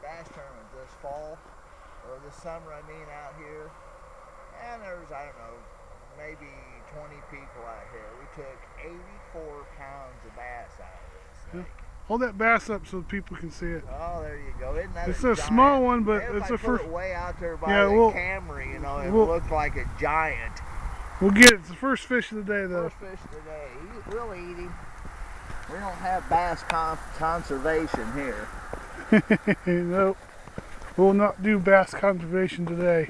bass tournament this fall, or this summer I mean, out here. And there's, I don't know, maybe 20 people out here. We took 84 pounds of bass out of this snake. Hold that bass up so people can see it. Oh, there you go. Isn't that it's a a giant? small one, but if it's I a put first. it way out there by Yeah, the Camry, you know, it looked like a giant. We'll get it. It's the first fish of the day, though. First fish of the day. We'll eat him. We don't have bass conservation here. Nope. We'll not do bass conservation today.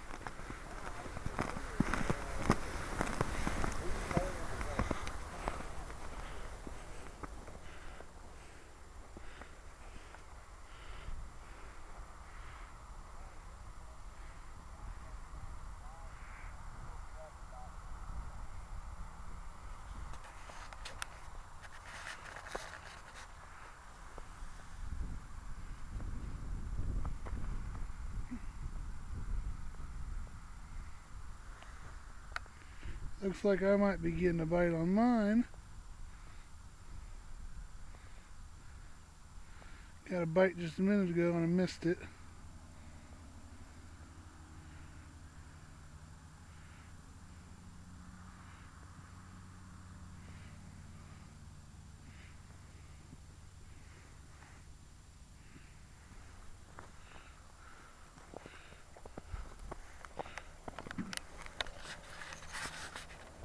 Looks like I might be getting a bite on mine. Got a bite just a minute ago and I missed it.